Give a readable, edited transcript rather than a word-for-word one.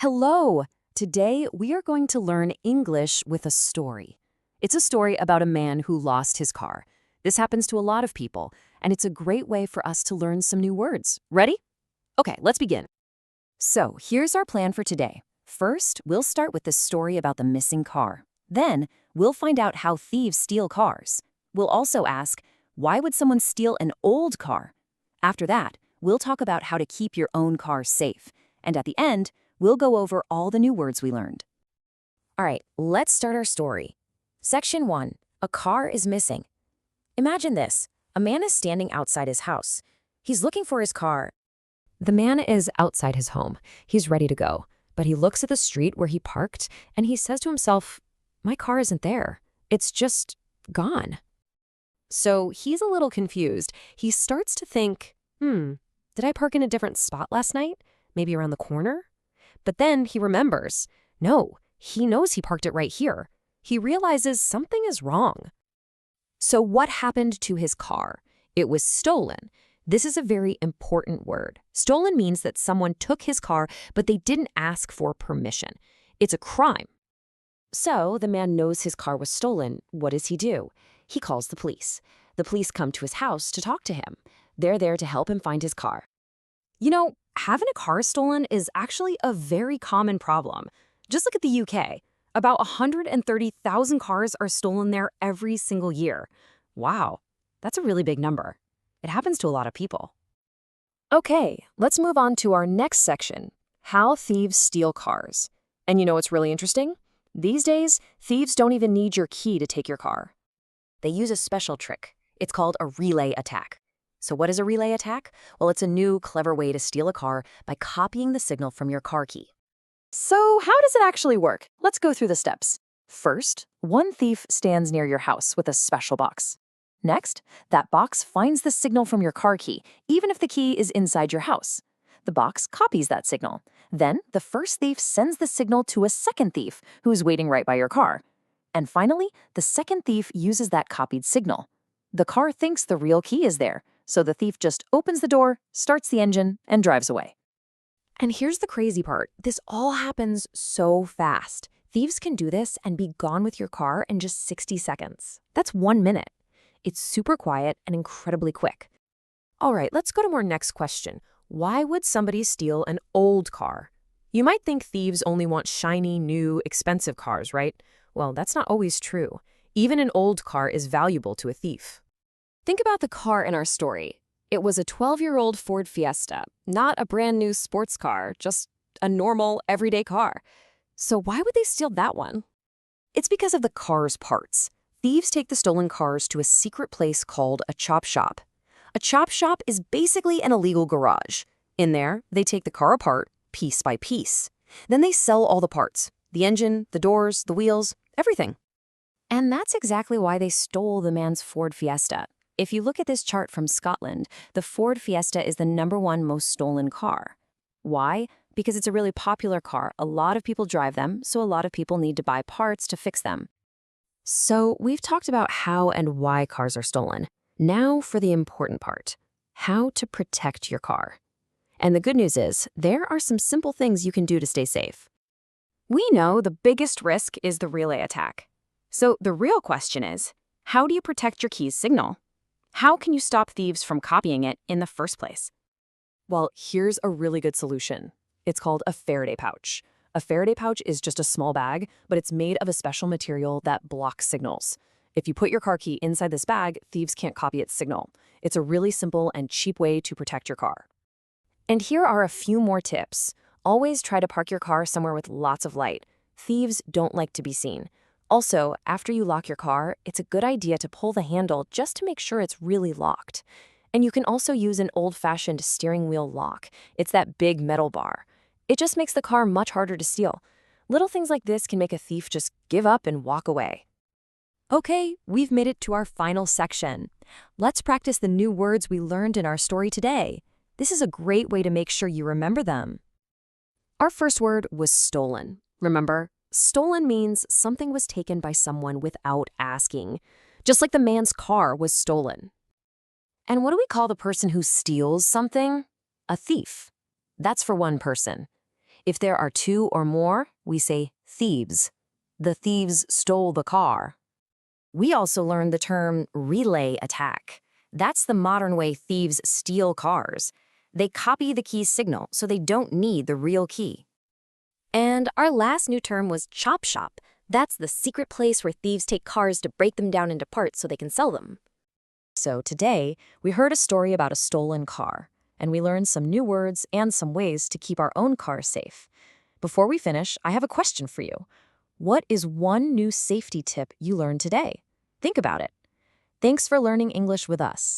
Hello! Today we are going to learn English with a story. It's a story about a man who lost his car. This happens to a lot of people, and it's a great way for us to learn some new words. Ready? Okay, let's begin. So, here's our plan for today. First, we'll start with the story about the missing car. Then, we'll find out how thieves steal cars. We'll also ask, why would someone steal an old car? After that, we'll talk about how to keep your own car safe. And at the end, we'll go over all the new words we learned. All right, let's start our story. Section 1. A car is missing. Imagine this. A man is standing outside his house. He's looking for his car. The man is outside his home. He's ready to go. But he looks at the street where he parked, and he says to himself, my car isn't there. It's just gone. So he's a little confused. He starts to think, did I park in a different spot last night? Maybe around the corner? But then he remembers, no, he knows he parked it right here. He realizes something is wrong. So what happened to his car? It was stolen. This is a very important word. Stolen means that someone took his car, but they didn't ask for permission. It's a crime. So the man knows his car was stolen. What does he do? He calls the police. The police come to his house to talk to him. They're there to help him find his car. You know, having a car stolen is actually a very common problem. Just look at the UK. About 130,000 cars are stolen there every single year. Wow, that's a really big number. It happens to a lot of people. Okay, let's move on to our next section, how thieves steal cars. And you know what's really interesting? These days, thieves don't even need your key to take your car. They use a special trick. It's called a relay attack. So what is a relay attack? Well, it's a new, clever way to steal a car by copying the signal from your car key. So how does it actually work? Let's go through the steps. First, one thief stands near your house with a special box. Next, that box finds the signal from your car key, even if the key is inside your house. The box copies that signal. Then, the first thief sends the signal to a second thief who is waiting right by your car. And finally, the second thief uses that copied signal. The car thinks the real key is there, so the thief just opens the door, starts the engine, and drives away. And here's the crazy part. This all happens so fast. Thieves can do this and be gone with your car in just 60 seconds. That's 1 minute. It's super quiet and incredibly quick. All right, let's go to our next question. Why would somebody steal an old car? You might think thieves only want shiny, new, expensive cars, right? Well, that's not always true. Even an old car is valuable to a thief. Think about the car in our story. It was a 12-year-old Ford Fiesta, not a brand new sports car, just a normal, everyday car. So why would they steal that one? It's because of the car's parts. Thieves take the stolen cars to a secret place called a chop shop. A chop shop is basically an illegal garage. In there, they take the car apart, piece by piece. Then they sell all the parts, the engine, the doors, the wheels, everything. And that's exactly why they stole the man's Ford Fiesta. If you look at this chart from Scotland, the Ford Fiesta is the #1 most stolen car. Why? Because it's a really popular car. A lot of people drive them, so a lot of people need to buy parts to fix them. So we've talked about how and why cars are stolen. Now for the important part, how to protect your car. And the good news is, there are some simple things you can do to stay safe. We know the biggest risk is the relay attack. So the real question is, how do you protect your key's signal? How can you stop thieves from copying it in the first place? Well, here's a really good solution. It's called a Faraday pouch. A Faraday pouch is just a small bag, but it's made of a special material that blocks signals. If you put your car key inside this bag, thieves can't copy its signal. It's a really simple and cheap way to protect your car. And here are a few more tips. Always try to park your car somewhere with lots of light. Thieves don't like to be seen. Also, after you lock your car, it's a good idea to pull the handle just to make sure it's really locked. And you can also use an old-fashioned steering wheel lock. It's that big metal bar. It just makes the car much harder to steal. Little things like this can make a thief just give up and walk away. Okay, we've made it to our final section. Let's practice the new words we learned in our story today. This is a great way to make sure you remember them. Our first word was stolen. Remember? Stolen means something was taken by someone without asking, just like the man's car was stolen. And what do we call the person who steals something? A thief. That's for one person. If there are two or more, we say thieves. The thieves stole the car. We also learned the term relay attack. That's the modern way thieves steal cars. They copy the key's signal so they don't need the real key. And our last new term was chop shop. That's the secret place where thieves take cars to break them down into parts so they can sell them. So today, we heard a story about a stolen car, and we learned some new words and some ways to keep our own cars safe. Before we finish, I have a question for you. What is one new safety tip you learned today? Think about it. Thanks for learning English with us.